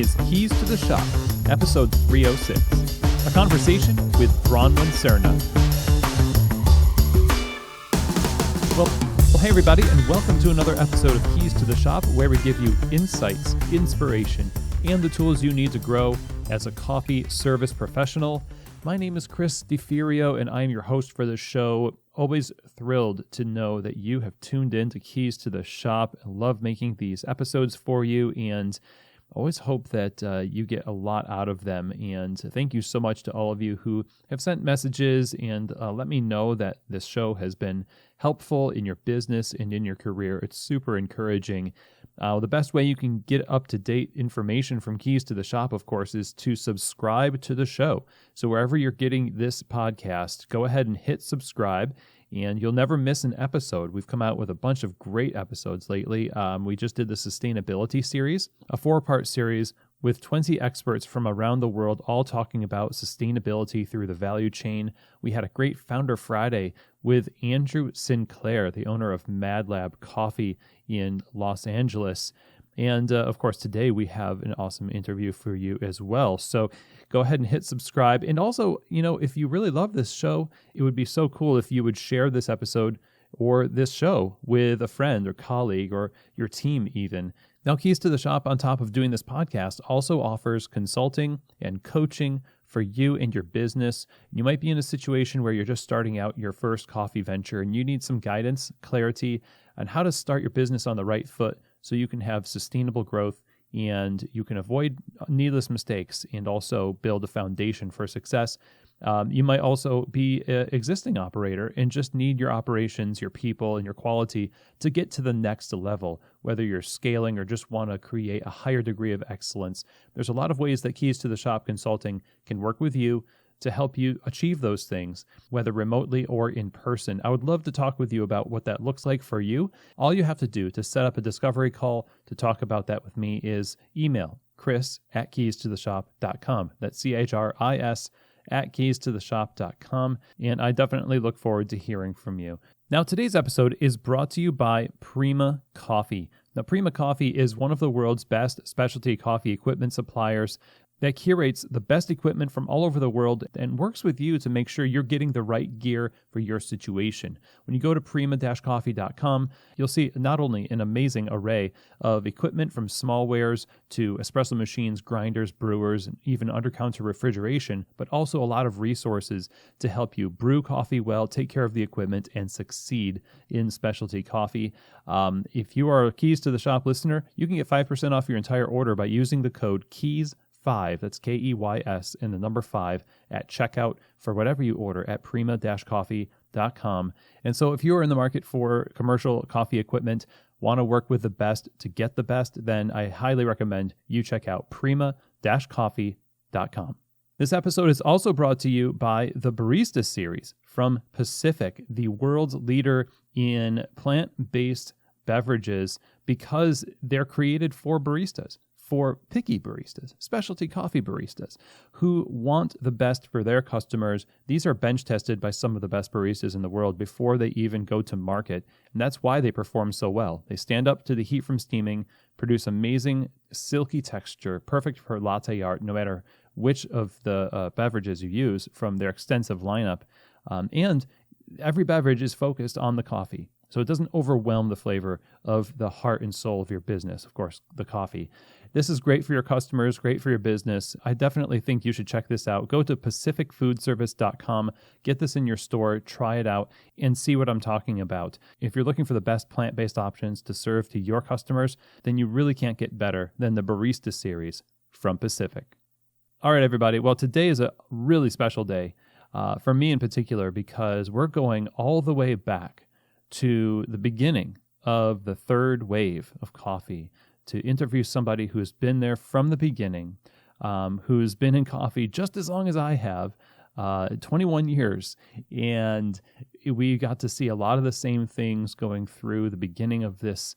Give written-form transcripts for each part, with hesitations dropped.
is Keys to the Shop, episode 306, a conversation with Bronwen Serna. Well, hey everybody, and welcome to another episode of Keys to the Shop, where we give you insights, inspiration, and the tools you need to grow as a coffee service professional. My name is Chris DeFirio, and I am your host for this show. Always thrilled to know that you have tuned in to Keys to the Shop. I love making these episodes for you, and always hope that you get a lot out of them. And thank you so much to all of you who have sent messages and let me know that this show has been helpful in your business and in your career. It's super encouraging. The best way you can get up-to-date information from Keys to the Shop, of course, is to subscribe to the show. So wherever you're getting this podcast, go ahead and hit subscribe, and you'll never miss an episode. We've come out with a bunch of great episodes lately. We just did the Sustainability series, a 4-part series with 20 experts from around the world, all talking about sustainability through the value chain. We had a great Founder Friday with Andrew Sinclair, the owner of Mad Lab Coffee in Los Angeles. And of course, today we have an awesome interview for you as well. So go ahead and hit subscribe. And also, if you really love this show, it would be so cool if you would share this episode or this show with a friend or colleague or your team even. Now, Keys to the Shop, on top of doing this podcast, also offers consulting and coaching for you and your business. You might be in a situation where you're just starting out your first coffee venture and you need some guidance, clarity on how to start your business on the right foot so you can have sustainable growth and you can avoid needless mistakes and also build a foundation for success. You might also be an existing operator and just need your operations, your people, and your quality to get to the next level, whether you're scaling or just want to create a higher degree of excellence. There's a lot of ways that Keys to the Shop Consulting can work with you to help you achieve those things, whether remotely or in person. I would love to talk with you about what that looks like for you. All you have to do to set up a discovery call to talk about that with me is email chris@keystotheshop.com. That's CHRIS @keystotheshop.com, and I definitely look forward to hearing from you. Now, today's episode is brought to you by Prima Coffee. Now, Prima Coffee is one of the world's best specialty coffee equipment suppliers that curates the best equipment from all over the world and works with you to make sure you're getting the right gear for your situation. When you go to prima-coffee.com, you'll see not only an amazing array of equipment from small wares to espresso machines, grinders, brewers, and even under-counter refrigeration, but also a lot of resources to help you brew coffee well, take care of the equipment, and succeed in specialty coffee. If you are a Keys to the Shop listener, you can get 5% off your entire order by using the code KEYS5, that's KEYS, and the number 5 at checkout for whatever you order at prima-coffee.com. And so if you're in the market for commercial coffee equipment, want to work with the best to get the best, then I highly recommend you check out prima-coffee.com. This episode is also brought to you by the Barista series from Pacific, the world's leader in plant-based beverages, because they're created for baristas, for picky baristas, specialty coffee baristas who want the best for their customers. These are bench tested by some of the best baristas in the world before they even go to market, and that's why they perform so well. They stand up to the heat from steaming, produce amazing silky texture, perfect for latte art, no matter which of the beverages you use from their extensive lineup. And every beverage is focused on the coffee, so it doesn't overwhelm the flavor of the heart and soul of your business, of course, the coffee. This is great for your customers, great for your business. I definitely think you should check this out. Go to pacificfoodservice.com, get this in your store, try it out, and see what I'm talking about. If you're looking for the best plant-based options to serve to your customers, then you really can't get better than the Barista series from Pacific. All right, everybody. Well, today is a really special day for me in particular, because we're going all the way back to the beginning of the third wave of coffee to interview somebody who's been there from the beginning, who's been in coffee just as long as I have, 21 years. And we got to see a lot of the same things going through the beginning of this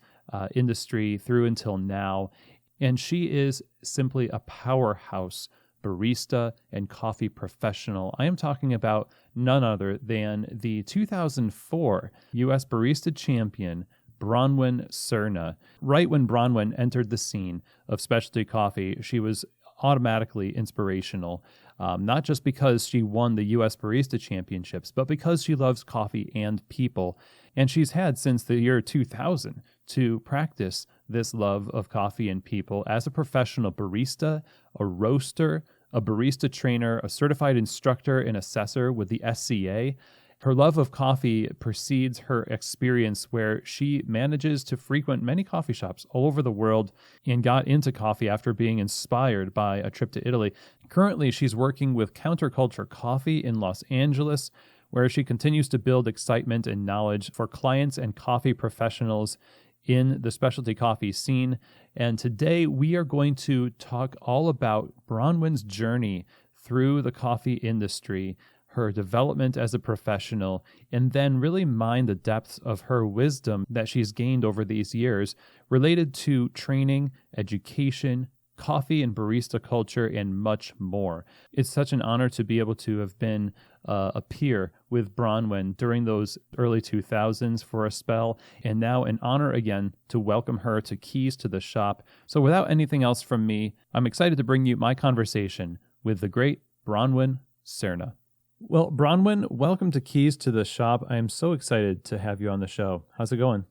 industry through until now. And she is simply a powerhouse barista and coffee professional. I am talking about none other than the 2004 U.S. Barista Champion, Bronwen Serna. Right when Bronwen entered the scene of specialty coffee, she was automatically inspirational, not just because she won the U.S. Barista Championships, but because she loves coffee and people. And she's had since the year 2000 to practice this love of coffee and people as a professional barista, a roaster, a barista trainer, a certified instructor and assessor with the SCA. Her love of coffee precedes her experience where she manages to frequent many coffee shops all over the world and got into coffee after being inspired by a trip to Italy. Currently, she's working with Counterculture Coffee in Los Angeles, where she continues to build excitement and knowledge for clients and coffee professionals in the specialty coffee scene. And today we are going to talk all about Bronwen's journey through the coffee industry, her development as a professional, and then really mine the depths of her wisdom that she's gained over these years related to training, education, coffee and barista culture, and much more. It's such an honor to be able to have been a peer with Bronwen during those early 2000s for a spell, and now an honor again to welcome her to Keys to the Shop. So without anything else from me, I'm excited to bring you my conversation with the great Bronwen Serna. Well, Bronwen, welcome to Keys to the Shop. I am so excited to have you on the show. How's it going?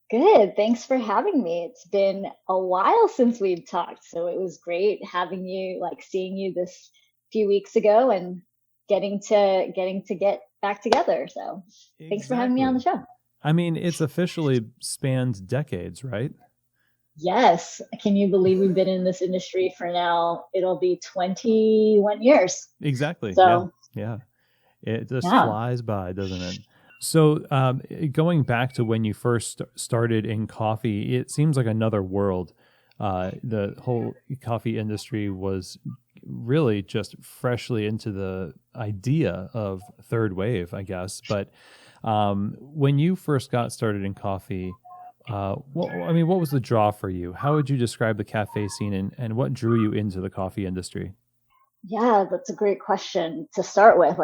Good. Thanks for having me. It's been a while since we've talked, so it was great having you, seeing you this few weeks ago and getting to get back together. So thanks for having me on the Exactly. show. I mean, it's officially spanned decades, right? Yes. Can you believe we've been in this industry for now? It'll be 21 years. Exactly. Yeah. So Yeah. It just yeah. flies by, doesn't it? So going back to when you first started in coffee, it seems like another world. The whole coffee industry was really just freshly into the idea of third wave, I guess. But when you first got started in coffee, what was the draw for you? How would you describe the cafe scene, and what drew you into the coffee industry? Yeah, that's a great question to start with.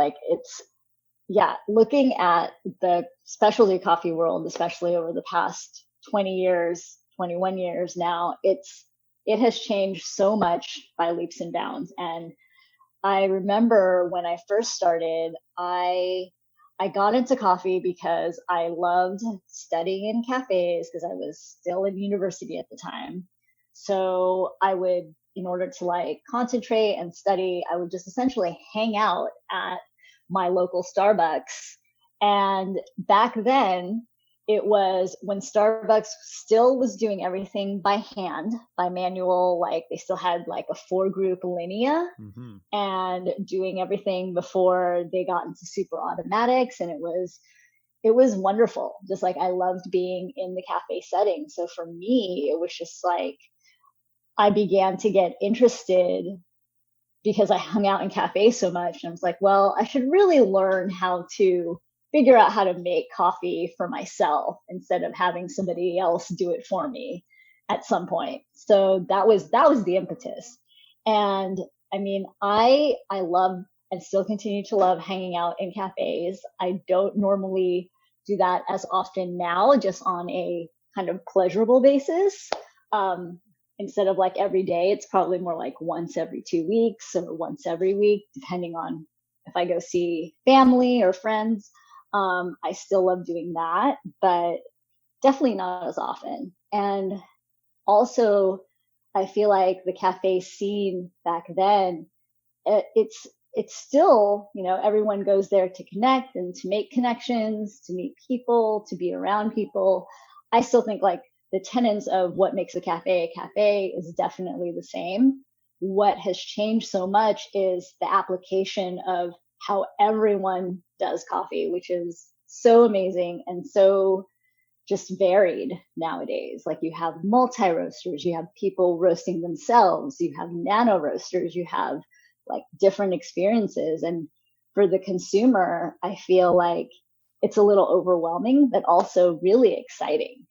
Looking at the specialty coffee world, especially over the past 20 years, 21 years now, it has changed so much by leaps and bounds. And I remember when I first started, I got into coffee because I loved studying in cafes because I was still in university at the time. So I would, in order to concentrate and study, I would just essentially hang out at my local Starbucks. And back then, it was when Starbucks still was doing everything by hand, by manual, they still had a four group linea Mm-hmm. and doing everything before they got into super automatics. And it was wonderful. Just I loved being in the cafe setting. So for me, it was just I began to get interested because I hung out in cafes so much. And I was like, well, I should really learn how to figure out how to make coffee for myself instead of having somebody else do it for me at some point. So that was the impetus. And I mean, I love and still continue to love hanging out in cafes. I don't normally do that as often now, just on a kind of pleasurable basis. Instead of every day, it's probably more like once every 2 weeks or once every week, depending on if I go see family or friends. I still love doing that, but definitely not as often. And also, I feel like the cafe scene back then, it's still, everyone goes there to connect and to make connections, to meet people, to be around people. I still think the tenets of what makes a cafe is definitely the same. What has changed so much is the application of how everyone does coffee, which is so amazing and so just varied nowadays. You have multi roasters, you have people roasting themselves, you have nano roasters, you have different experiences. And for the consumer, I feel like it's a little overwhelming, but also really exciting.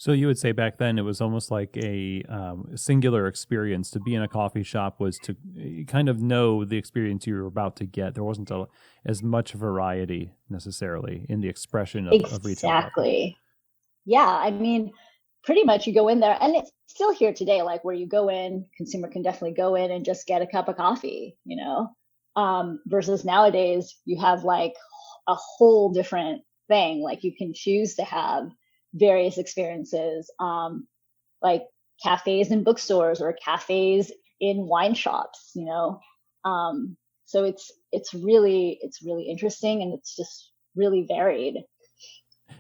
So you would say back then it was almost like a singular experience. To be in a coffee shop was to kind of know the experience you were about to get. There wasn't as much variety necessarily in the expression of retail coffee. Exactly. Yeah, I mean, pretty much you go in there, and it's still here today, like where you go in, consumer can definitely go in and just get a cup of coffee, versus nowadays you have like a whole different thing. Like you can choose to have various experiences, like cafes and bookstores or cafes in wine shops. So it's really interesting, and it's just really varied.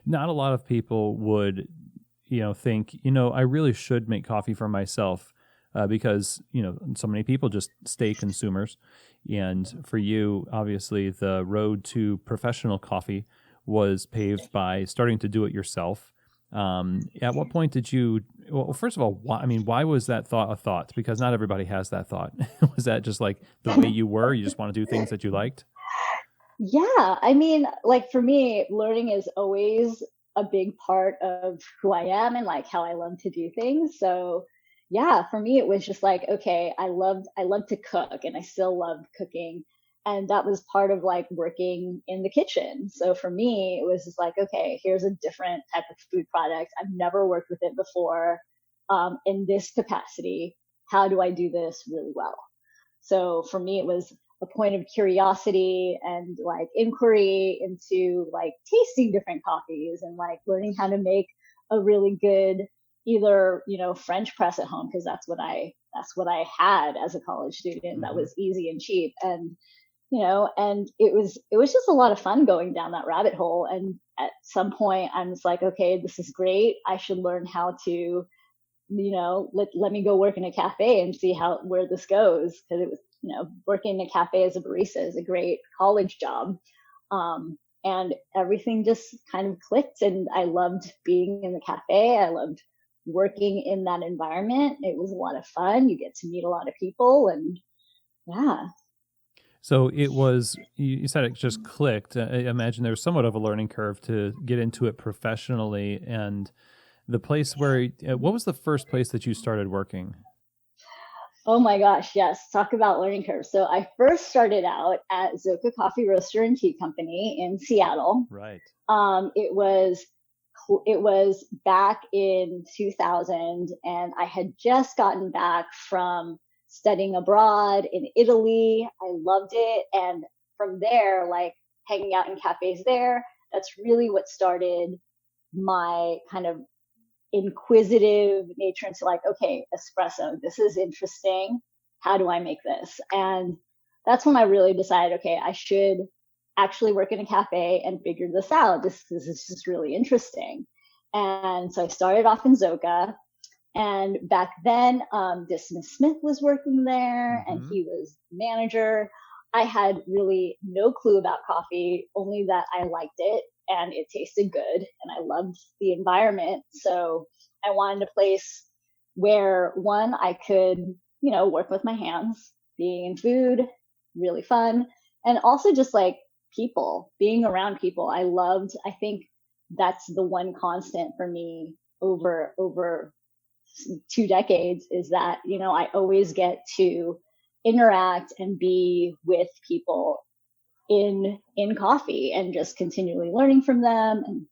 Not a lot of people would, think, I really should make coffee for myself because, so many people just stay consumers. And for you, obviously, the road to professional coffee was paved by starting to do it yourself. At what point did you, well, first of all, why was that thought a thought? Because not everybody has that thought. Was that just like the way you were? You just want to do things that you liked? Yeah, I mean, like for me, learning is always a big part of who I am and like how I love to do things. So, yeah, for me it was just like, okay, I love to cook, and I still loved cooking. And that was part of like working in the kitchen. So for me, it was just like, okay, here's a different type of food product. I've never worked with it before, in this capacity. How do I do this really well? So for me, it was a point of curiosity and like inquiry into like tasting different coffees and like learning how to make a really good either, French press at home, because that's what I had as a college student. That Mm-hmm. was easy and cheap. And it was just a lot of fun going down that rabbit hole. And at some point I'm just like, okay, this is great. I should learn how to, let me go work in a cafe and see where this goes. Because it was, working in a cafe as a barista is a great college job. And everything just kind of clicked, and I loved being in the cafe. I loved working in that environment. It was a lot of fun. You get to meet a lot of people, and yeah. So it was, you said it just clicked. I imagine there was somewhat of a learning curve to get into it professionally. And the place where, what was the first place that you started working? Oh my gosh, yes. Talk about learning curve. So I first started out at Zoka Coffee Roaster and Tea Company in Seattle. Right. It was back in 2000, and I had just gotten back from studying abroad in Italy. I loved it, and from there, like hanging out in cafes there, that's really what started my kind of inquisitive nature into like, okay, espresso, this is interesting. How do I make this? And that's when I really decided, okay, I should actually work in a cafe and figure this out. This is just really interesting. And so I started off in Zoka. And back then, Dismas Smith was working there, and Mm-hmm. he was manager. I had really no clue about coffee, only that I liked it and it tasted good, and I loved the environment. So I wanted a place where one, I could, work with my hands, being in food, really fun, and also just like people, being around people. I think that's the one constant for me over 2 decades, is that, I always get to interact and be with people in coffee, and just continually learning from them, and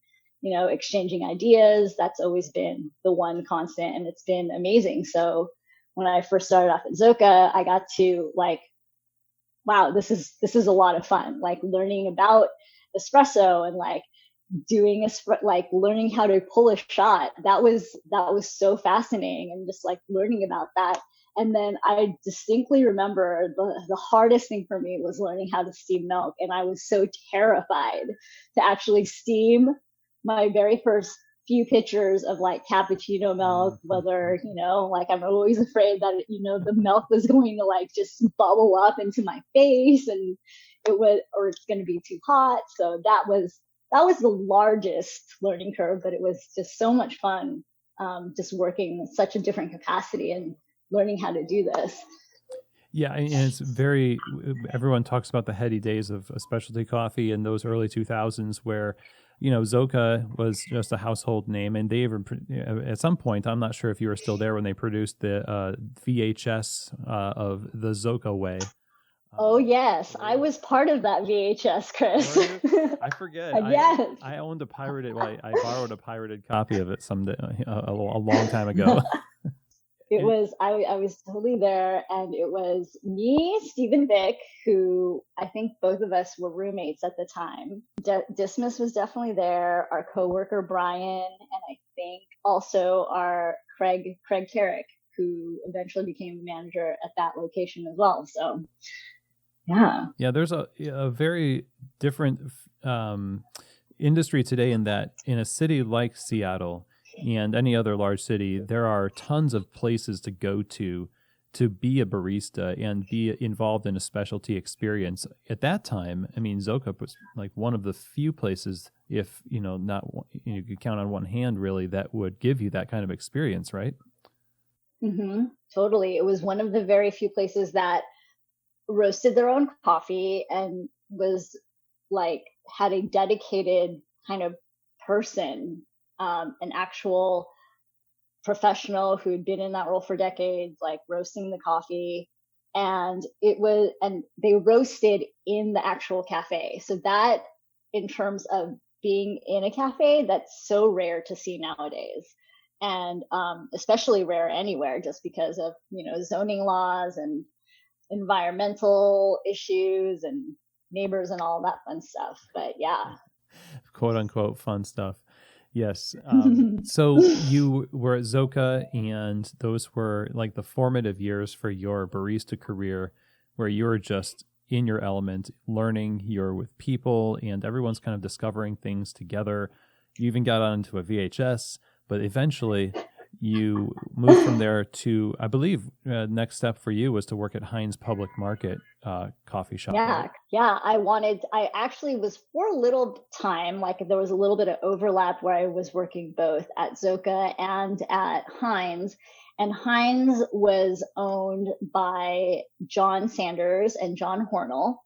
exchanging ideas. That's always been the one constant, and it's been amazing. So when I first started off at Zoka, I got to like, wow, this is a lot of fun, like learning about espresso, and like like learning how to pull a shot. That was so fascinating, and just like learning about that. And then I distinctly remember the hardest thing for me was learning how to steam milk, and I was so terrified to actually steam my very first few pitchers of like cappuccino milk, whether, like I'm always afraid that, the milk was going to like just bubble up into my face, and or it's going to be too hot. So that was the largest learning curve, but it was just so much fun, just working in such a different capacity and learning how to do this. Yeah, and it's very, everyone talks about the heady days of a specialty coffee in those early 2000s where, Zoka was just a household name. And they even, at some point, I'm not sure if you were still there when they produced the VHS of the Zoka way. Oh yes, Were I you? was part of that VHS, Chris. Were you? I forget. Yes. I owned a pirated. Well, I borrowed a pirated copy of it someday a long time ago. It And was I was totally there, and it was me, Stephen Vick, who I think both of us were roommates at the time. Dismas was definitely there, our coworker Brian, and I think also our Craig Carrick, who eventually became manager at that location as well. So yeah. yeah, there's a very different industry today in that in a city like Seattle and any other large city, there are tons of places to go to be a barista and be involved in a specialty experience. At that time, I mean, Zoka was like one of the few places, if not you could count on one hand, really, that would give you that kind of experience, right? Totally. It was one of the very few places that roasted their own coffee and was like had a dedicated kind of person, an actual professional who'd been in that role for decades, like roasting the coffee. And they roasted in the actual cafe. So that, in terms of being in a cafe, that's so rare to see nowadays. And especially rare anywhere, just because of, zoning laws and environmental issues and neighbors and all that fun stuff. But yeah. Quote unquote fun stuff. Yes. So you were at Zoka, and those were like the formative years for your barista career, where you were just in your element, learning. You're with people, and everyone's kind of discovering things together. You even got onto a VHS, but eventually you moved from there to, I believe, next step for you was to work at Heinz Public Market coffee shop. Yeah, right? yeah. I actually was for a little time, like there was a little bit of overlap where I was working both at Zoka and at Heinz. And Heinz was owned by John Sanders and John Hornell,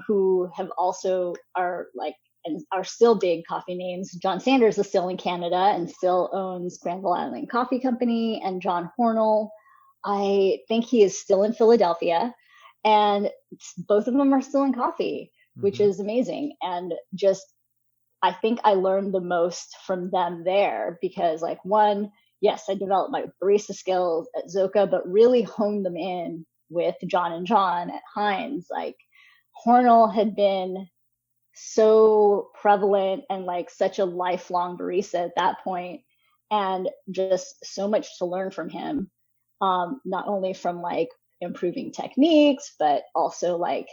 who have also are like and are still big coffee names. John Sanders is still in Canada and still owns Granville Island Coffee Company, and John Hornell, I think he is still in Philadelphia, and both of them are still in coffee, which is amazing. And just, I think I learned the most from them there because, like, one, yes, I developed my barista skills at Zoka, but really honed them in with John and John at Heinz. Like, Hornell had been so prevalent and like such a lifelong barista at that point, and just so much to learn from him, not only from like improving techniques, but also like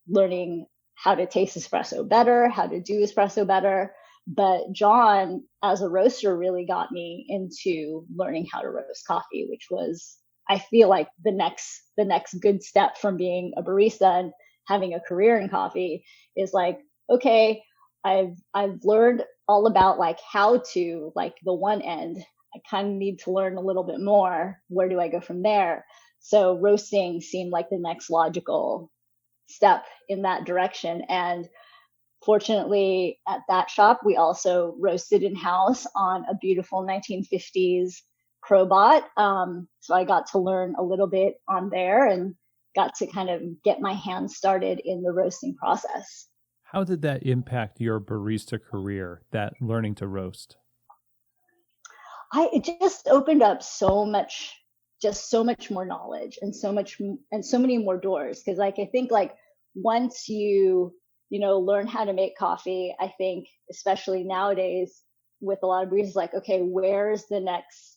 learning how to taste espresso better, how to do espresso better. But John, as a roaster, really got me into learning how to roast coffee, which was, I feel like, the next good step from being a barista and having a career in coffee is like, okay, I've learned all about like how to, like, the one end. I kind of need to learn a little bit more. Where do I go from there? So roasting seemed like the next logical step in that direction. And fortunately, at that shop, we also roasted in house on a beautiful 1950s Crowbot. So I got to learn a little bit on there and got to kind of get my hands started in the roasting process. How did that impact your barista career, that learning to roast? It just opened up so much more knowledge and so many more doors. Cause like, I think like once you learn how to make coffee, I think especially nowadays with a lot of baristas, like, okay, where's the next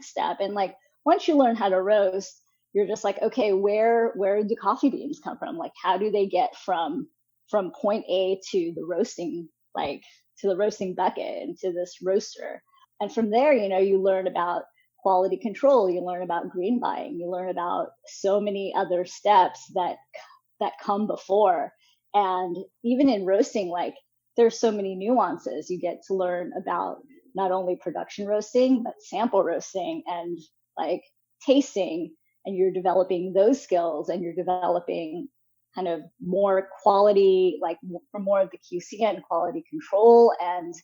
step? And like, once you learn how to roast, you're just like, okay, where do coffee beans come from? Like, how do they get from point A to the roasting, like to the roasting bucket and to this roaster? And from there, you learn about quality control, you learn about green buying, you learn about so many other steps that come before. And even in roasting, like, there's so many nuances. You get to learn about not only production roasting, but sample roasting and like tasting. And you're developing those skills, and you're developing kind of more quality, like for more of the QC and quality control, and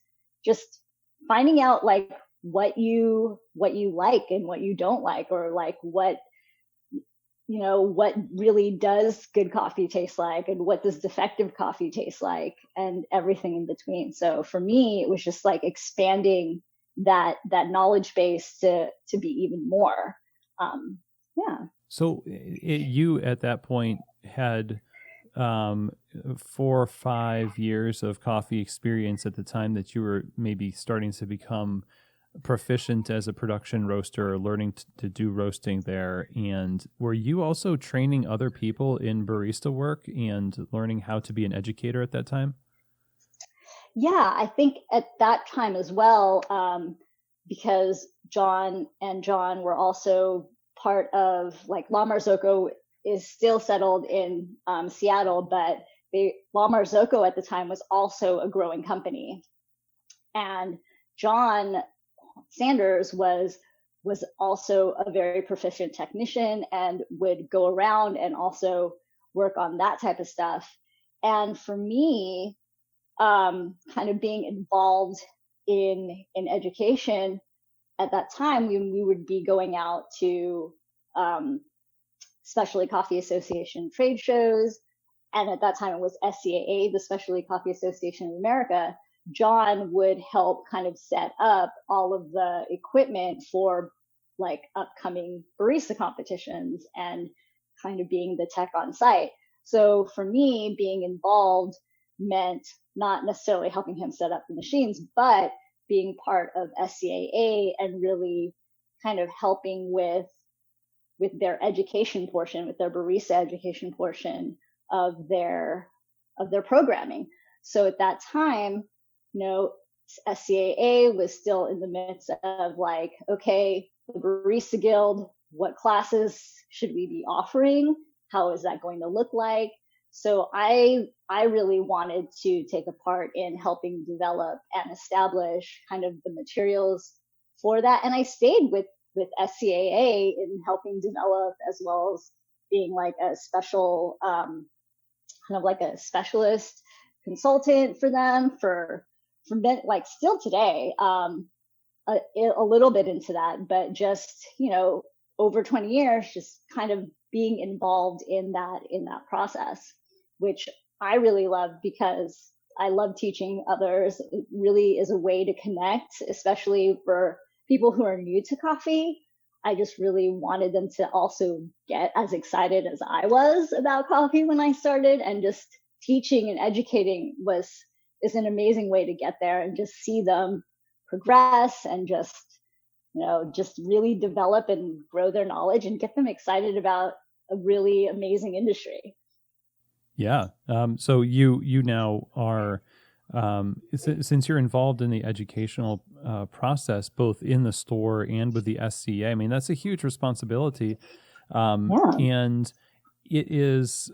just finding out like what you like and what you don't like, or like what what really does good coffee taste like, and what does defective coffee taste like, and everything in between. So for me, it was just like expanding that knowledge base to be even more. Yeah. So you at that point had 4 or 5 years of coffee experience at the time that you were maybe starting to become proficient as a production roaster or learning to do roasting there. And were you also training other people in barista work and learning how to be an educator at that time? Yeah, I think at that time as well, because John were also part of, like, La Marzocco is still settled in Seattle, but La Marzocco at the time was also a growing company. And John Sanders was also a very proficient technician and would go around and also work on that type of stuff. And for me, kind of being involved in education at that time, we would be going out to Specialty Coffee Association trade shows. And at that time it was SCAA, the Specialty Coffee Association of America. John would help kind of set up all of the equipment for like upcoming barista competitions and kind of being the tech on site. So for me, being involved meant not necessarily helping him set up the machines, but being part of SCAA and really kind of helping with their education portion, with their barista education portion of their programming. So at that time, SCAA was still in the midst of like, okay, the Barista Guild, what classes should we be offering? How is that going to look like? So I really wanted to take a part in helping develop and establish kind of the materials for that. And I stayed with SCAA in helping develop, as well as being like a special, kind of like a specialist consultant for them for like still today, a little bit into that, but just, over 20 years, just kind of being involved in that process, which I really love because I love teaching others. It really is a way to connect, especially for people who are new to coffee. I just really wanted them to also get as excited as I was about coffee when I started, and just teaching and educating is an amazing way to get there and just see them progress and just really develop and grow their knowledge and get them excited about a really amazing industry. Yeah. So you now are, since you're involved in the educational process, both in the store and with the SCA, I mean, that's a huge responsibility. And it is,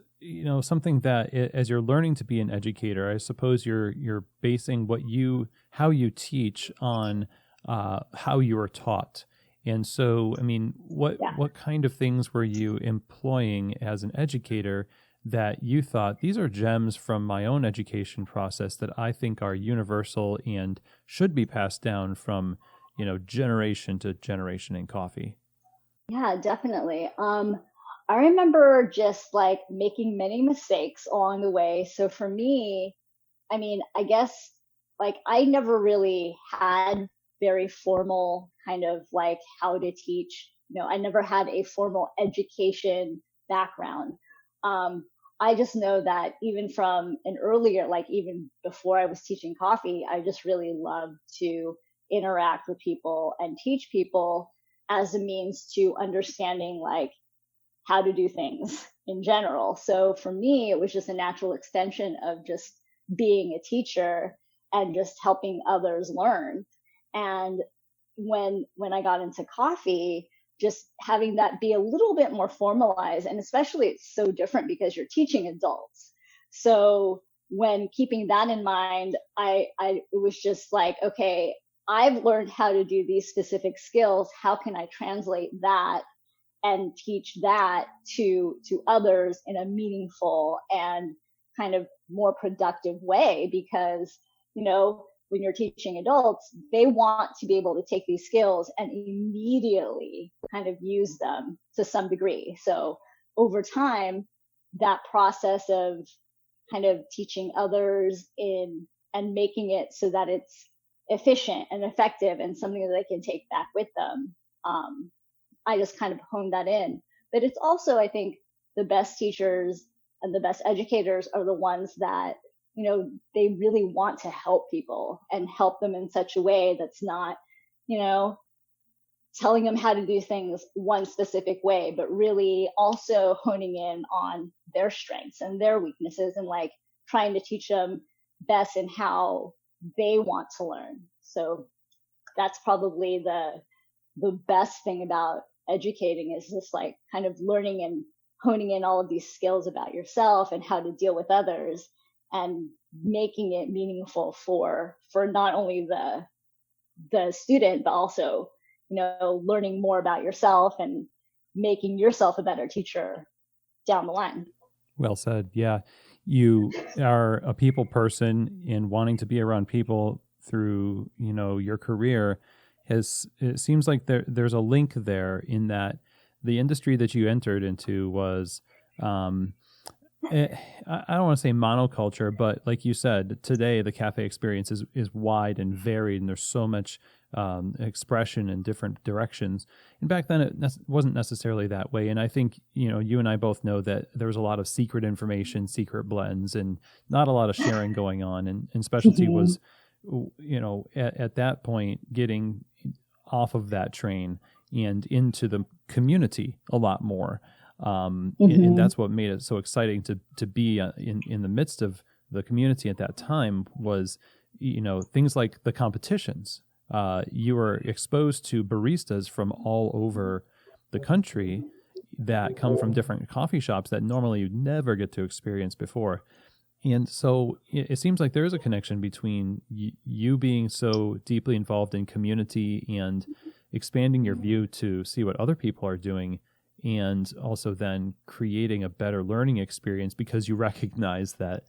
something that as you're learning to be an educator, I suppose you're basing how you teach on how you are taught. And so, I mean, what kind of things were you employing as an educator that you thought, these are gems from my own education process that I think are universal and should be passed down from, generation to generation in coffee? Yeah, definitely. I remember just like making many mistakes along the way. So for me, I mean, I guess like I never really had very formal kind of like how to teach. I never had a formal education background. I just know that even from an earlier, like even before I was teaching coffee, I just really loved to interact with people and teach people as a means to understanding like how to do things in general. So for me, it was just a natural extension of just being a teacher and just helping others learn. And when I got into coffee, just having that be a little bit more formalized, and especially it's so different because you're teaching adults. So when keeping that in mind, it was just like, okay, I've learned how to do these specific skills. How can I translate that and teach that to others in a meaningful and kind of more productive way? Because, when you're teaching adults, they want to be able to take these skills and immediately kind of use them to some degree. So over time, that process of kind of teaching others and making it so that it's efficient and effective and something that they can take back with them. I just kind of honed that in. But it's also, I think, the best teachers and the best educators are the ones that, they really want to help people and help them in such a way that's not, telling them how to do things one specific way, but really also honing in on their strengths and their weaknesses and like trying to teach them best in how they want to learn. So that's probably the best thing about educating, is just like kind of learning and honing in all of these skills about yourself and how to deal with others, and making it meaningful for not only the student, but also, learning more about yourself and making yourself a better teacher down the line. Well said. Yeah. You are a people person, and wanting to be around people through, your career it seems like there's a link there, in that the industry that you entered into was, I don't want to say monoculture, but like you said, today the cafe experience is wide and varied, and there's so much expression in different directions. And back then it wasn't necessarily that way. And I think, you and I both know that there was a lot of secret information, secret blends, and not a lot of sharing going on. And specialty was, at that point, getting off of that train and into the community a lot more. And that's what made it so exciting to be in the midst of the community at that time, was, things like the competitions. You were exposed to baristas from all over the country that come from different coffee shops that normally you'd never get to experience before. And so it seems like there is a connection between you being so deeply involved in community and expanding your view to see what other people are doing, and also then creating a better learning experience because you recognize that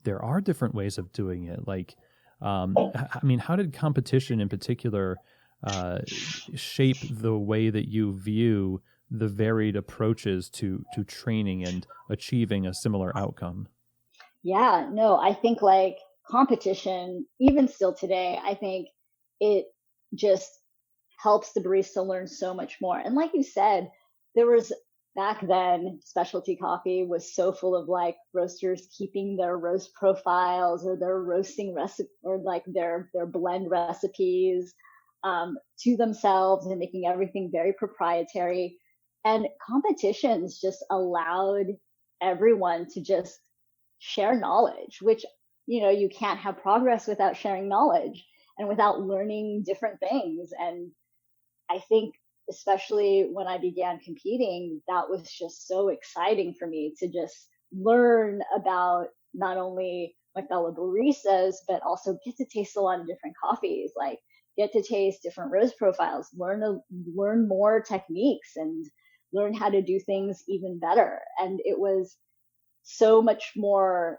there are different ways of doing it. Like, how did competition in particular shape the way that you view the varied approaches to training and achieving a similar outcome? Yeah, no, I think like competition, even still today, I think it just helps the barista learn so much more. And like you said, there was, back then, specialty coffee was so full of like roasters keeping their roast profiles or their roasting recipe, or like their blend recipes to themselves, and making everything very proprietary. And competitions just allowed everyone to just share knowledge, which, you can't have progress without sharing knowledge and without learning different things. And I think, especially when I began competing, that was just so exciting for me to just learn about not only my fellow baristas, but also get to taste a lot of different coffees, like get to taste different roast profiles, learn more techniques, and learn how to do things even better. And it was so much more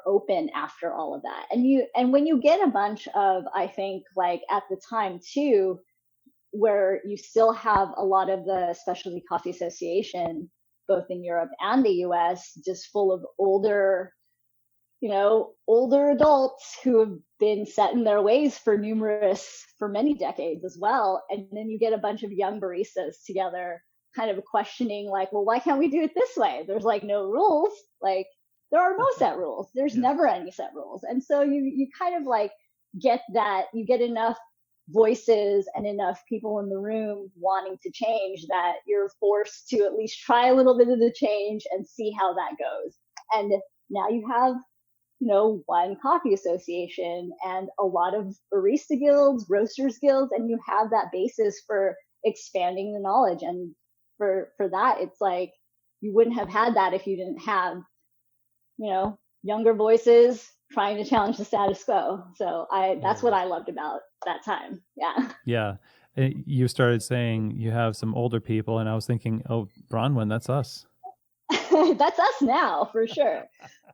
open after all of that. And when you get a bunch of, I think, like at the time too, where you still have a lot of the Specialty Coffee Association, both in Europe and the US, just full of older adults who have been set in their ways for many decades as well. And then you get a bunch of young baristas together kind of questioning like, well, why can't we do it this way? There's like no rules. Like, there are no set rules. There's never any set rules. And so you kind of like get that, you get enough voices and enough people in the room wanting to change that you're forced to at least try a little bit of the change and see how that goes. And now you have, one coffee association and a lot of barista guilds, roasters guilds, and you have that basis for expanding the knowledge. And for that, it's like, you wouldn't have had that if you didn't have, younger voices trying to challenge the status quo. So that's what I loved about that time. Yeah. Yeah. You started saying you have some older people, and I was thinking, oh, Bronwen, that's us. That's us now, for sure.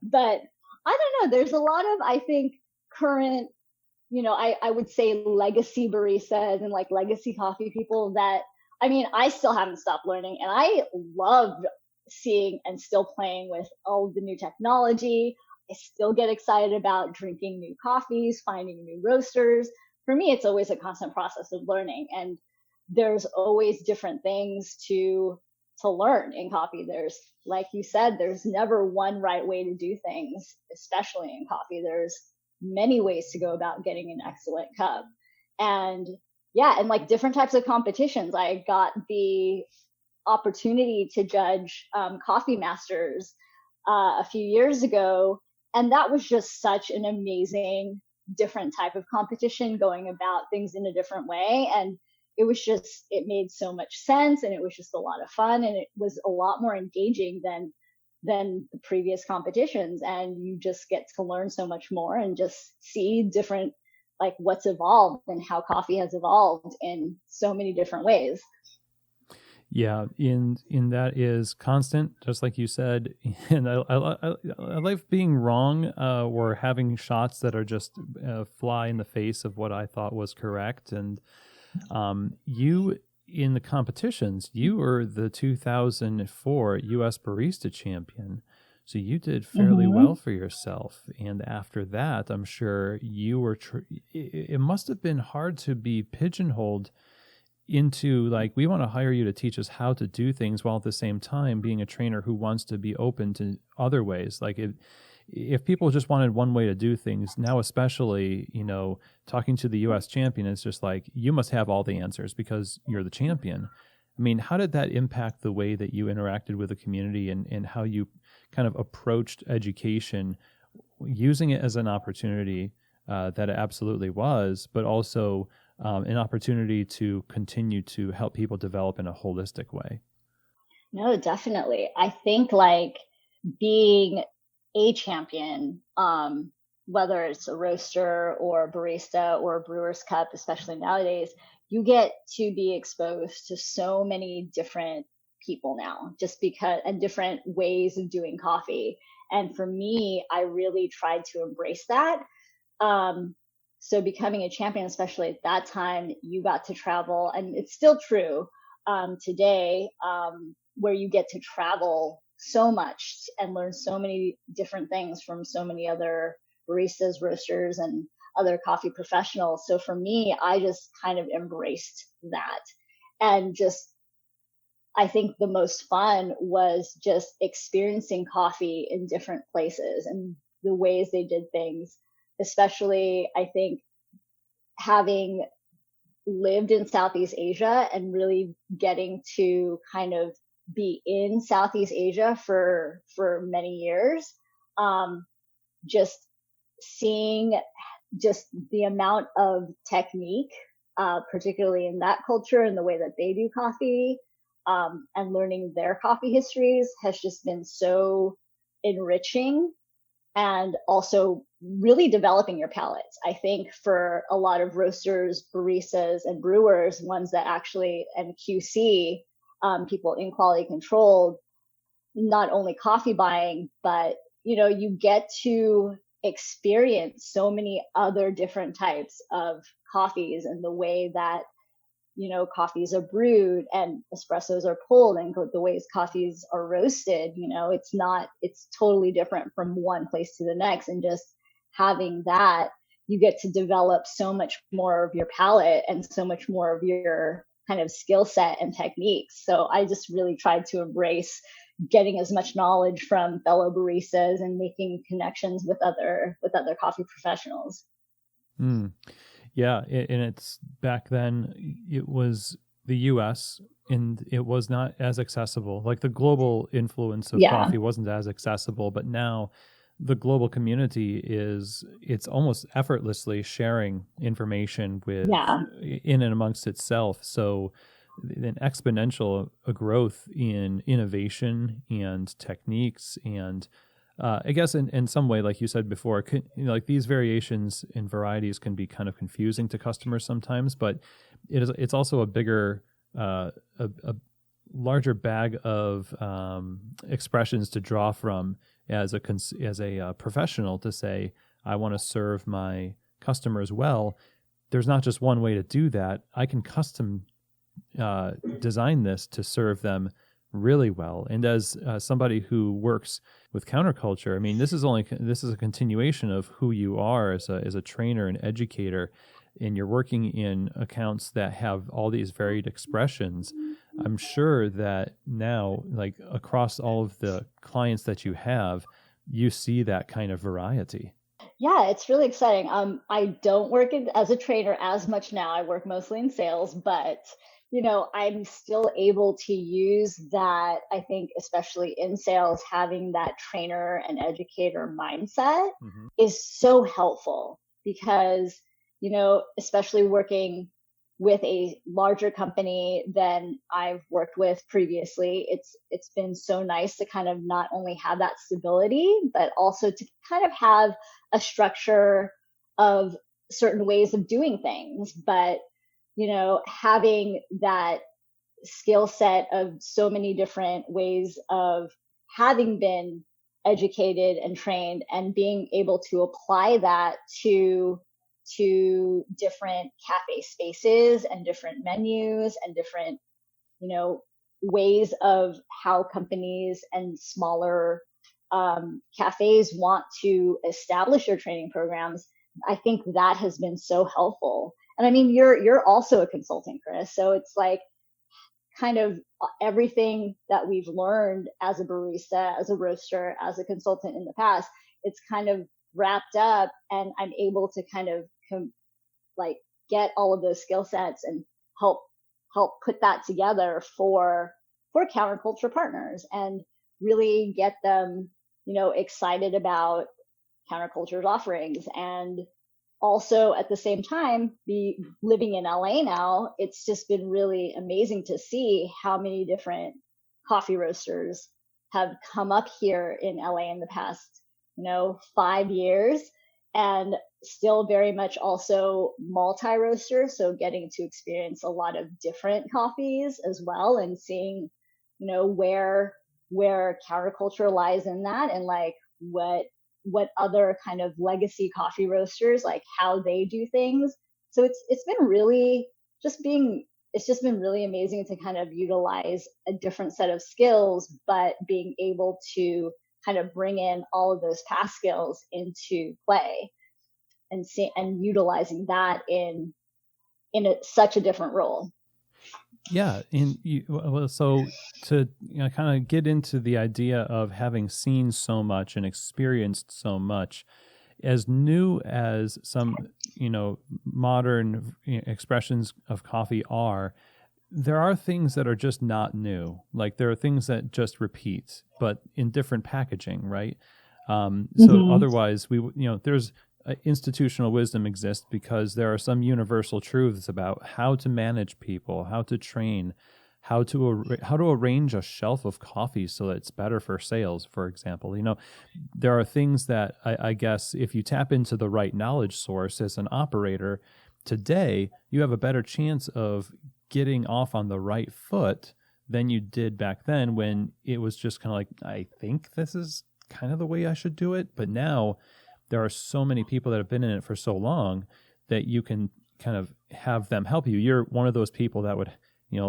But I don't know, there's a lot of, I think, current, I would say legacy baristas and like legacy coffee people that, I still haven't stopped learning, and I love seeing and still playing with all of the new technology. I still get excited about drinking new coffees, finding new roasters. For me, it's always a constant process of learning, and there's always different things to learn in coffee. There's, like you said, there's never one right way to do things, especially in coffee. There's many ways to go about getting an excellent cup. And yeah, and like different types of competitions. I got the opportunity to judge Coffee Masters a few years ago, and that was just such an amazing different type of competition, going about things in a different way. And it made so much sense, and it was just a lot of fun, and it was a lot more engaging than the previous competitions. And you just get to learn so much more and just see different, like what's evolved and how coffee has evolved in so many different ways. Yeah, in that is constant, just like you said. And I like being wrong or having shots that are just fly in the face of what I thought was correct. And you, in the competitions, you were the 2004 U.S. Barista Champion. So you did fairly well for yourself. And after that, I'm sure you were, it must have been hard to be pigeonholed into like, we want to hire you to teach us how to do things, while at the same time being a trainer who wants to be open to other ways. Like if people just wanted one way to do things now, especially, talking to the U.S. champion, it's just like, you must have all the answers because you're the champion. I mean, how did that impact the way that you interacted with the community and how you kind of approached education, using it as an opportunity that it absolutely was, but also an opportunity to continue to help people develop in a holistic way? No, definitely. I think like being a champion, whether it's a roaster or a barista or a brewer's cup, especially nowadays, you get to be exposed to so many different people now, just because, and different ways of doing coffee. And for me, I really tried to embrace that. So becoming a champion, especially at that time, you got to travel, and it's still true today, where you get to travel so much and learn so many different things from so many other baristas, roasters, and other coffee professionals. So for me, I just kind of embraced that. And just, I think the most fun was just experiencing coffee in different places and the ways they did things. Especially, I think, having lived in Southeast Asia and really getting to kind of be in Southeast Asia for many years, just seeing just the amount of technique, particularly in that culture and the way that they do coffee, and learning their coffee histories has just been so enriching. And also really developing your palates. I think for a lot of roasters, baristas, and brewers, ones that actually, and QC, people in quality control, not only coffee buying, but, you get to experience so many other different types of coffees and the way that, coffees are brewed and espressos are pulled, and the ways coffees are roasted. It's totally different from one place to the next. And just having that, you get to develop so much more of your palate and so much more of your kind of skill set and techniques. So I just really tried to embrace getting as much knowledge from fellow baristas and making connections with other coffee professionals. Yeah, and it's back then, it was the U.S. and it was not as accessible. Like the global influence of coffee wasn't as accessible, but now the global community it's almost effortlessly sharing information with in and amongst itself. So an exponential growth in innovation and techniques, and I guess in some way, like you said before, like these variations and varieties can be kind of confusing to customers sometimes, but it's also a bigger, a larger bag of expressions to draw from as a professional, to say, I want to serve my customers well. There's not just one way to do that. I can custom design this to serve them really well. And as somebody who works with counterculture, I mean, this is a continuation of who you are as a trainer and educator, and you're working in accounts that have all these varied expressions. I'm sure that now, like across all of the clients that you have, you see that kind of variety. Yeah, it's really exciting. I don't work as a trainer as much now. I work mostly in sales, but I'm still able to use that. I think, especially in sales, having that trainer and educator mindset Mm-hmm. is so helpful because, especially working with a larger company than I've worked with previously, it's been so nice to kind of not only have that stability, but also to kind of have a structure of certain ways of doing things. But having that skill set of so many different ways of having been educated and trained and being able to apply that to different cafe spaces and different menus and different ways of how companies and smaller cafes want to establish their training programs. I think that has been so helpful. And I mean, you're also a consultant, Chris, so it's like kind of everything that we've learned as a barista, as a roaster, as a consultant in the past, it's kind of wrapped up, and I'm able to kind of like get all of those skill sets and help put that together for counterculture partners and really get them excited about counterculture's offerings. And also at the same time, be living in LA now, it's just been really amazing to see how many different coffee roasters have come up here in LA in the past 5 years, and still very much also multi-roaster, so getting to experience a lot of different coffees as well, and seeing where counterculture lies in that, and like what other kind of legacy coffee roasters, like how they do things. So it's been really it's just been really amazing to kind of utilize a different set of skills, but being able to kind of bring in all of those past skills into play and utilizing that in such a different role. Yeah, and so to kind of get into the idea of having seen so much and experienced so much, as new as some modern expressions of coffee are, there are things that are just not new. Like there are things that just repeat, but in different packaging, right? So otherwise, there's institutional wisdom exists because there are some universal truths about how to manage people, how to train, how to arrange a shelf of coffee so that it's better for sales, for example. There are things that I guess if you tap into the right knowledge source as an operator today, you have a better chance of getting off on the right foot than you did back then, when it was just kind of like, I think this is kind of the way I should do it. But now there are so many people that have been in it for so long that you can kind of have them help you. You're one of those people that would,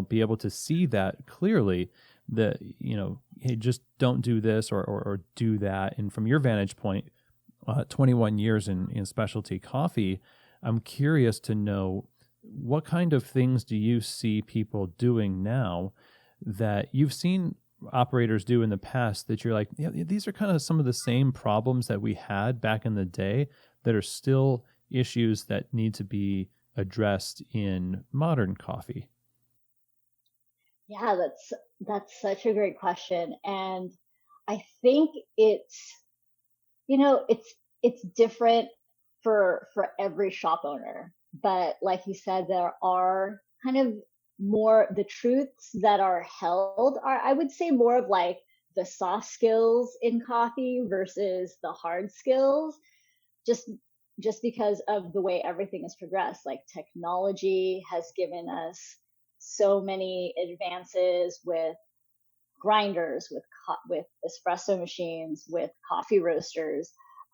be able to see that clearly, that, hey, just don't do this or do that. And from your vantage point, 21 years in specialty coffee, I'm curious to know, what kind of things do you see people doing now that you've seen operators do in the past that you're like, yeah, these are kind of some of the same problems that we had back in the day that are still issues that need to be addressed in modern coffee? Yeah, that's such a great question. And I think it's different for every shop owner. But like you said, there are kind of more the truths that are held are, I would say, more of like the soft skills in coffee versus the hard skills, just because of the way everything has progressed. Like technology has given us so many advances with grinders, with espresso machines, with coffee roasters.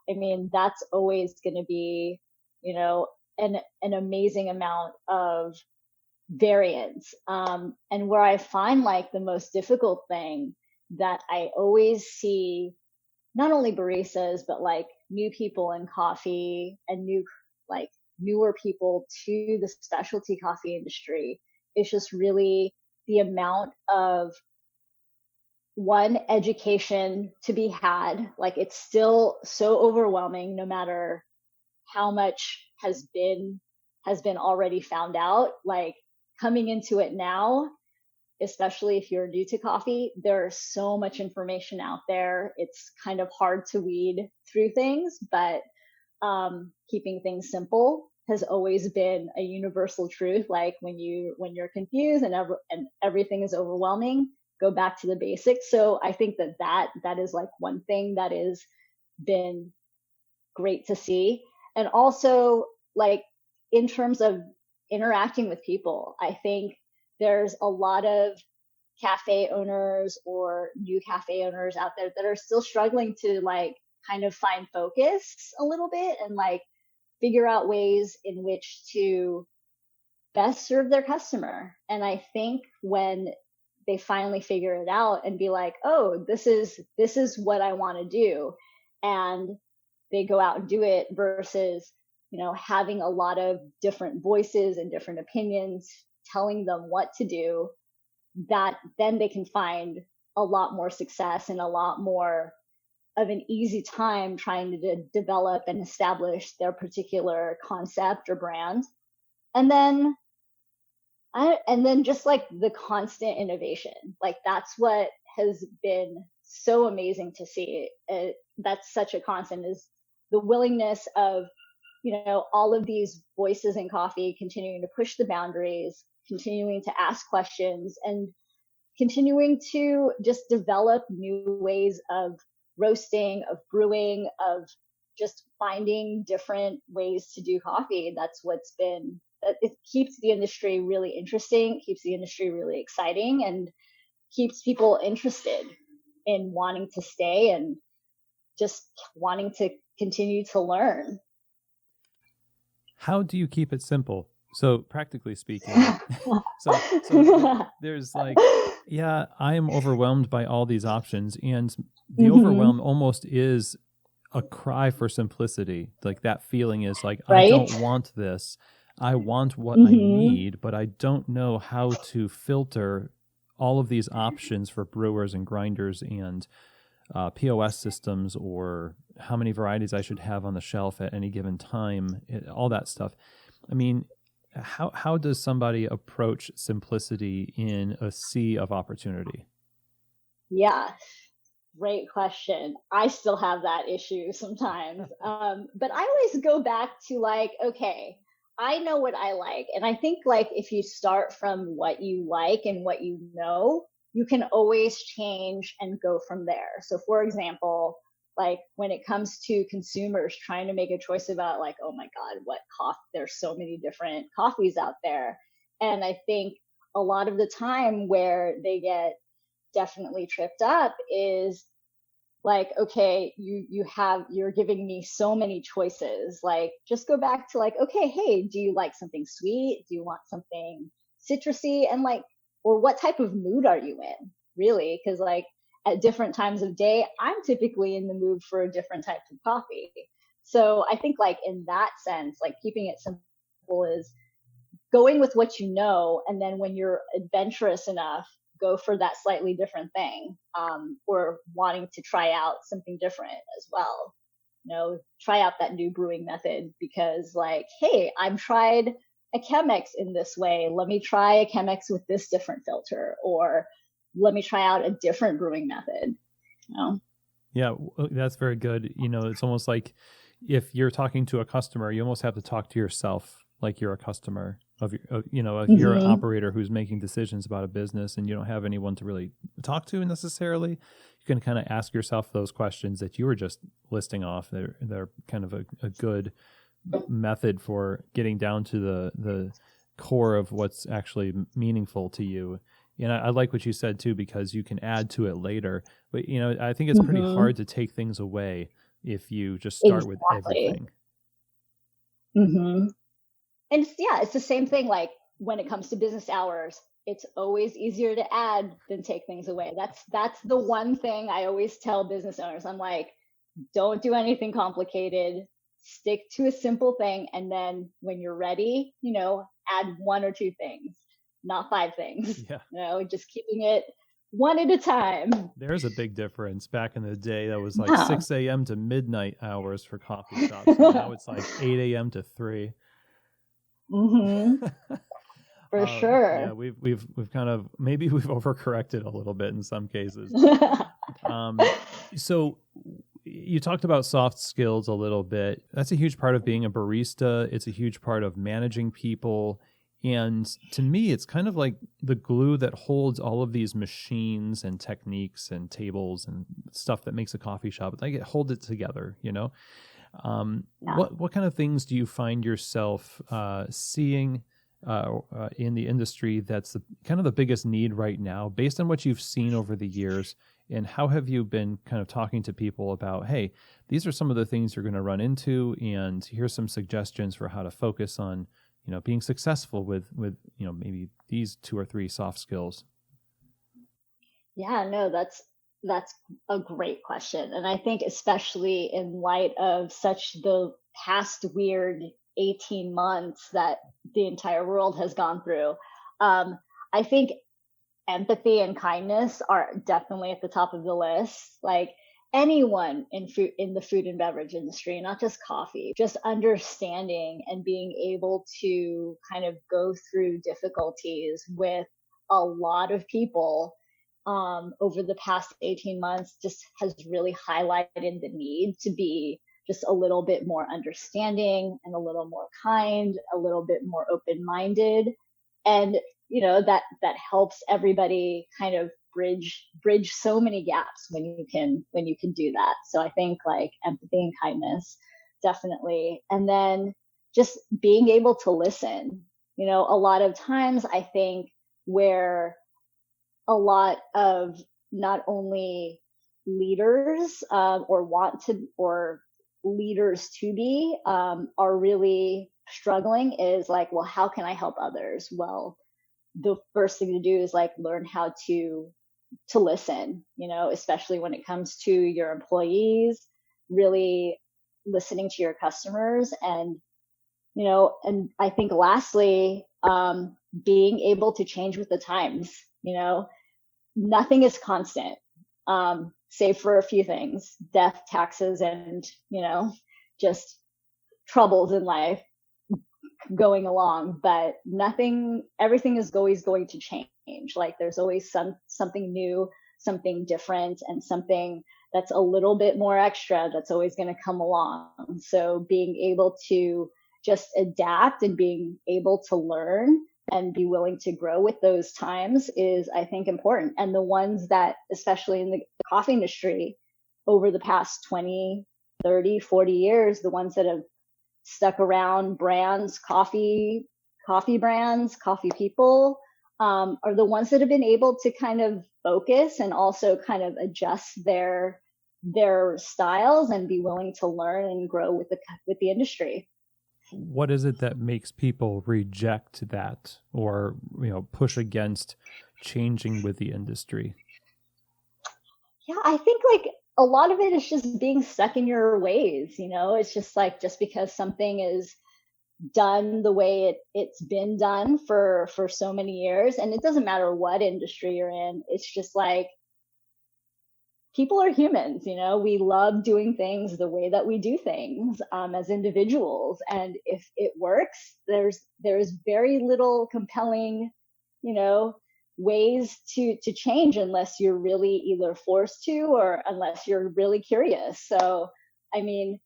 I mean, that's always going to be, an amazing amount of variants. And where I find like the most difficult thing that I always see, not only baristas, but like new people in coffee and newer people to the specialty coffee industry, is just really the amount of education to be had. Like it's still so overwhelming, no matter how much has been already found out. Like coming into it now, especially if you're new to coffee, there's so much information out there. It's kind of hard to weed through things, but keeping things simple has always been a universal truth. Like when you're confused and everything is overwhelming, go back to the basics. So I think that is like one thing that has been great to see. And also, like in terms of interacting with people, I think there's a lot of cafe owners or new cafe owners out there that are still struggling to like kind of find focus a little bit and like figure out ways in which to best serve their customer. And I think when they finally figure it out and be like, oh, this is what I want to do, and they go out and do it, versus, you know, having a lot of different voices and different opinions telling them what to do, that then they can find a lot more success and a lot more of an easy time trying to develop and establish their particular concept or brand. And then just like the constant innovation, like that's what has been so amazing to see. That's such a constant, is the willingness of, you know, all of these voices in coffee continuing to push the boundaries, continuing to ask questions, and continuing to just develop new ways of roasting, of brewing, of just finding different ways to do coffee. That's what's been, it keeps the industry really interesting, keeps the industry really exciting, and keeps people interested in wanting to stay and just wanting to continue to learn. How do you keep it simple? So practically speaking, so there's like, yeah, I am overwhelmed by all these options, and the overwhelm almost is a cry for simplicity. Like that feeling is like, right? I don't want this. I want what I need, but I don't know how to filter all of these options for brewers and grinders and POS systems, or how many varieties I should have on the shelf at any given time, all that stuff. I mean, how does somebody approach simplicity in a sea of opportunity? Yeah, great question. I still have that issue sometimes. But I always go back to like, okay, I know what I like. And I think like if you start from what you like and what you know, you can always change and go from there. So for example, like when it comes to consumers trying to make a choice about like, oh my God, what coffee, there's so many different coffees out there. And I think a lot of the time where they get definitely tripped up is like, okay, you're giving me so many choices. Like just go back to like, okay, hey, do you like something sweet? Do you want something citrusy? And like, or what type of mood are you in, really? Because like at different times of day, I'm typically in the mood for a different type of coffee. So I think like in that sense, like keeping it simple is going with what you know, and then when you're adventurous enough, go for that slightly different thing, or wanting to try out something different as well. You know, try out that new brewing method because like, hey, I've tried a Chemex in this way. Let me try a Chemex with this different filter, or let me try out a different brewing method. You know? Yeah, that's very good. You know, it's almost like if you're talking to a customer, you almost have to talk to yourself like you're a customer of your, you know, if you're an operator who's making decisions about a business and you don't have anyone to really talk to necessarily, you can kind of ask yourself those questions that you were just listing off. They're kind of a good method for getting down to the core of what's actually meaningful to you. And I like what you said too, because you can add to it later. But, you know, I think it's pretty hard to take things away if you just start with everything. And it's the same thing. Like when it comes to business hours, it's always easier to add than take things away. That's the one thing I always tell business owners. I'm like, don't do anything complicated. Stick to a simple thing. And then when you're ready, add 1 or 2 things, not 5 things. Yeah. Just keeping it one at a time. There's a big difference. Back in the day, that was like Yeah. 6 a.m. to midnight hours for coffee shops. And now it's like 8 a.m. to 3. Mm-hmm. For sure. Yeah, we've kind of, maybe we've overcorrected a little bit in some cases. So you talked about soft skills a little bit. That's a huge part of being a barista. It's a huge part of managing people. And to me, it's kind of like the glue that holds all of these machines and techniques and tables and stuff that makes a coffee shop. Like it holds it together, Yeah. What kind of things do you find yourself seeing in the industry that's kind of the biggest need right now, based on what you've seen over the years? And how have you been kind of talking to people about, hey, these are some of the things you're going to run into, and here's some suggestions for how to focus on, being successful with maybe these 2 or 3 soft skills? Yeah, no, that's a great question. And I think especially in light of such the past weird 18 months that the entire world has gone through, I think empathy and kindness are definitely at the top of the list. Like anyone in the food and beverage industry, not just coffee, just understanding and being able to kind of go through difficulties with a lot of people over the past 18 months just has really highlighted the need to be just a little bit more understanding and a little more kind, a little bit more open-minded. And that helps everybody kind of bridge so many gaps when you can do that. So I think like empathy and kindness, definitely. And then just being able to listen. A lot of times I think where a lot of not only leaders or leaders to be are really struggling is like, well, how can I help others? Well, the first thing to do is like learn how to listen, especially when it comes to your employees, really listening to your customers. And I think lastly, being able to change with the times. Nothing is constant, save for a few things: death, taxes, and just troubles in life going along. But everything is always going to change. Like there's always something new, something different, and something that's a little bit more extra that's always going to come along. So being able to just adapt and being able to learn and be willing to grow with those times is, I think, important. And the ones that, especially in the coffee industry over the past 20, 30, 40 years, the ones that have stuck around, brands, coffee brands, coffee people, are the ones that have been able to kind of focus and also kind of adjust their styles and be willing to learn and grow with the industry. What is it that makes people reject that or, push against changing with the industry? Yeah, I think like a lot of it is just being stuck in your ways. It's just like, just because something is done the way it's been done for so many years, and it doesn't matter what industry you're in, it's just like, people are humans, we love doing things the way that we do things as individuals. And if it works, there's very little compelling, ways to change unless you're really either forced to or unless you're really curious. So, I mean,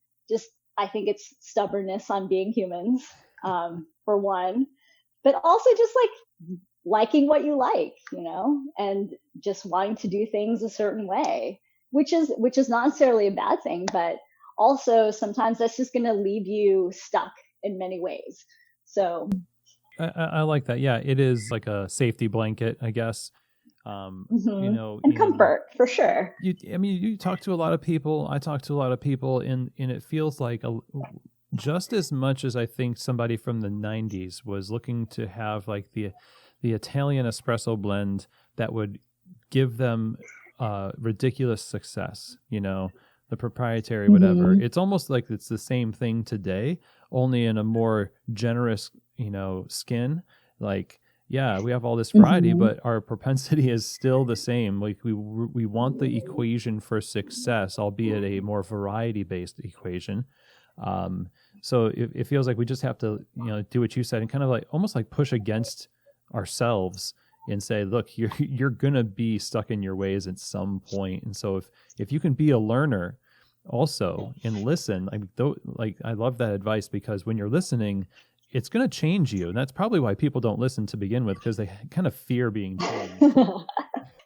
I think it's stubbornness on being humans, for one, but also just like liking what you like, and just wanting to do things a certain way, which is not necessarily a bad thing, but also sometimes that's just going to leave you stuck in many ways. So I like that. Yeah, it is like a safety blanket, I guess. And comfort, for sure. You talk to a lot of people. I talk to a lot of people, and it feels like just as much as I think somebody from the 90s was looking to have like the Italian espresso blend that would give them ridiculous success, the proprietary whatever. It's almost like it's the same thing today, only in a more generous, skin. Like, yeah, we have all this variety, but our propensity is still the same. Like we want the equation for success, albeit a more variety-based equation. So it feels like we just have to, do what you said and kind of like almost like push against ourselves and say, look, you're gonna be stuck in your ways at some point. And so if you can be a learner also and listen, I love that advice, because when you're listening, it's going to change you. And that's probably why people don't listen to begin with, because they kind of fear being changed.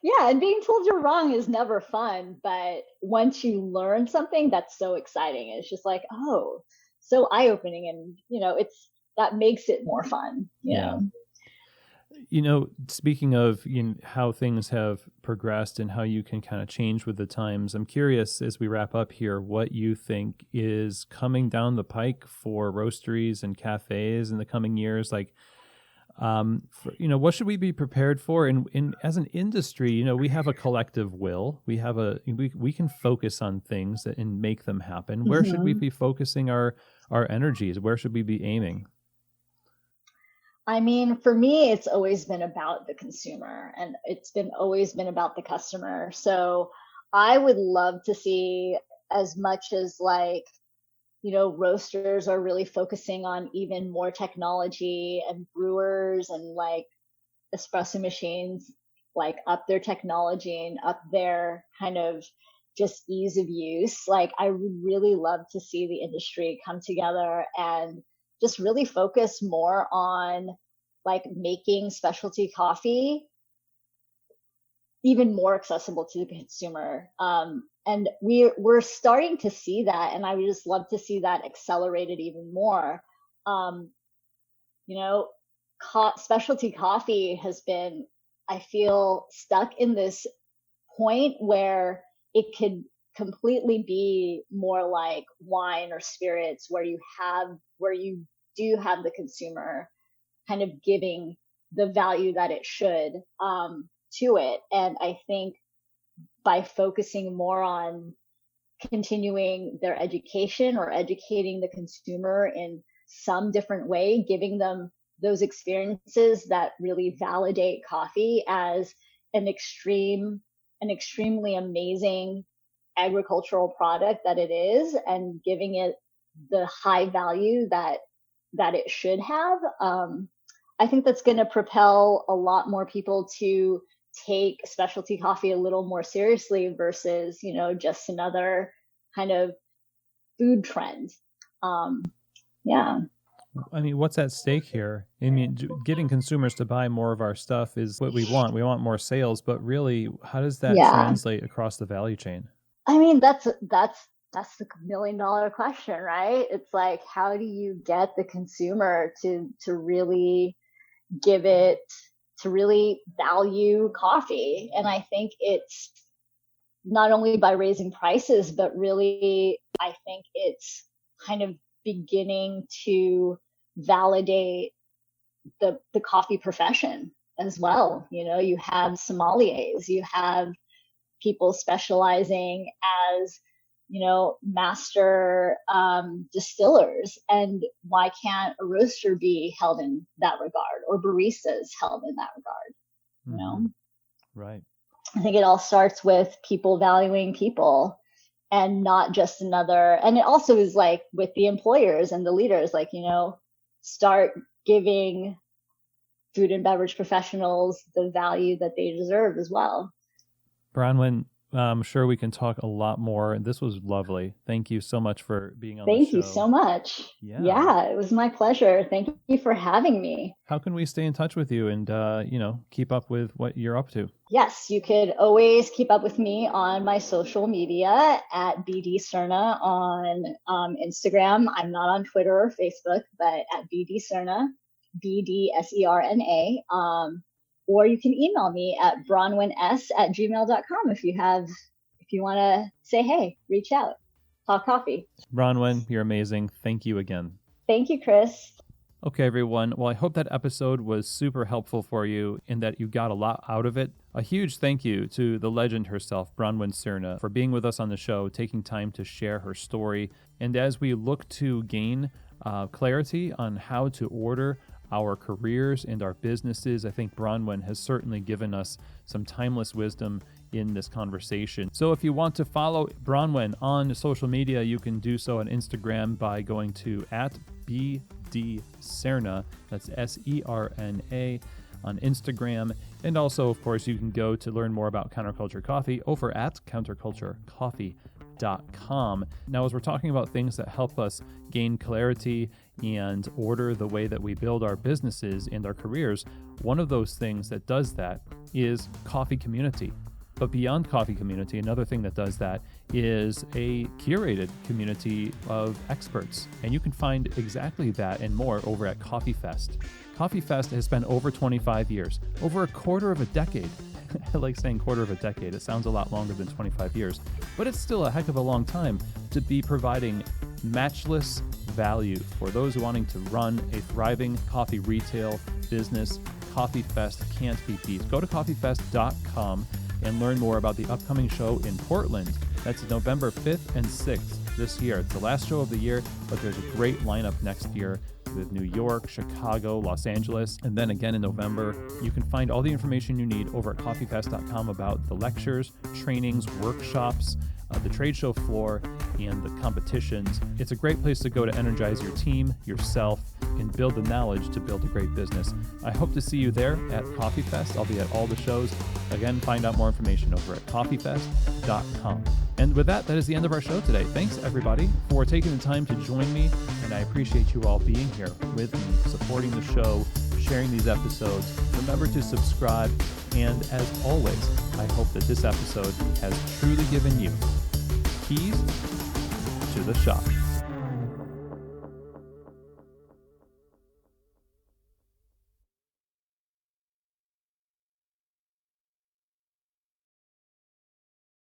Yeah, and being told you're wrong is never fun. But once you learn something, that's so exciting. It's just like, oh, so eye-opening. And, that makes it more fun, you know? Speaking of how things have progressed and how you can kind of change with the times, I'm curious, as we wrap up here, what you think is coming down the pike for roasteries and cafes in the coming years. Like, what should we be prepared for? And as an industry, we have a collective will. We have we can focus on things and make them happen. Where should we be focusing our energies? Where should we be aiming? I mean, for me, it's always been about the consumer, and always been about the customer. So I would love to see, as much as roasters are really focusing on even more technology, and brewers and espresso machines, up their technology and up their kind of just ease of use. I would really love to see the industry come together and just really focus more on making specialty coffee even more accessible to the consumer. And we're starting to see that, and I would just love to see that accelerated even more. Specialty coffee has been, I feel, stuck in this point where it could completely be more like wine or spirits, where you do have the consumer kind of giving the value that it should to it. And I think by focusing more on continuing their education or educating the consumer in some different way, giving them those experiences that really validate coffee as an extremely amazing agricultural product that it is, and giving it the high value that it should have. I think that's going to propel a lot more people to take specialty coffee a little more seriously versus, just another kind of food trend. Yeah. I mean, what's at stake here? I mean, getting consumers to buy more of our stuff is what we want. We want more sales, but really, how does that translate across the value chain? I mean, that's the $1 million question, right? It's like, how do you get the consumer to really to really value coffee? And I think it's not only by raising prices, but really, I think it's kind of beginning to validate the coffee profession as well. You have sommeliers, you have people specializing as master distillers, and why can't a roaster be held in that regard, or baristas held in that regard? Right. I think it all starts with people valuing people, and not just another. And it also is with the employers and the leaders, start giving food and beverage professionals the value that they deserve as well. Bronwen, I'm sure we can talk a lot more. This was lovely. Thank you so much for being on the show. Thank you so much. Yeah, it was my pleasure. Thank you for having me. How can we stay in touch with you and, keep up with what you're up to? Yes, you could always keep up with me on my social media at BD Serna on Instagram. I'm not on Twitter or Facebook, but at BD Serna, BDSERNA. Or you can email me at bronwens@gmail.com if you want to say, hey, reach out. talk coffee. Bronwen, you're amazing. Thank you again. Thank you, Chris. Okay, everyone. Well, I hope that episode was super helpful for you and that you got a lot out of it. A huge thank you to the legend herself, Bronwen Serna, for being with us on the show, taking time to share her story. And as we look to gain clarity on how to order our careers and our businesses, I think Bronwen has certainly given us some timeless wisdom in this conversation. So if you want to follow Bronwen on social media, you can do so on Instagram by going to @BDSerna, that's SERNA, on Instagram. And also, of course, you can go to learn more about Counterculture Coffee over at counterculturecoffee.com. Now, as we're talking about things that help us gain clarity and order the way that we build our businesses and our careers, one of those things that does that is coffee community. But beyond coffee community, another thing that does that is a curated community of experts. And you can find exactly that and more over at Coffee Fest. Coffee Fest has been over 25 years, over a quarter of a decade. I like saying quarter of a decade. It sounds a lot longer than 25 years, but it's still a heck of a long time to be providing matchless value for those wanting to run a thriving coffee retail business. Coffee Fest can't be beat. Go to coffeefest.com and learn more about the upcoming show in Portland. That's November 5th and 6th this year. It's the last show of the year, but there's a great lineup next year with New York, Chicago, Los Angeles, and then again in November. You can find all the information you need over at coffeefest.com about the lectures, trainings, workshops, the trade show floor, and the competitions. It's a great place to go to energize your team, yourself, and build the knowledge to build a great business. I hope to see you there at Coffee Fest. I'll be at all the shows. Again, find out more information over at coffeefest.com. And with that, that is the end of our show today. Thanks, everybody, for taking the time to join me, and I appreciate you all being here with me, supporting the show, sharing these episodes. Remember to subscribe, and as always, I hope that this episode has truly given you keys to the shop.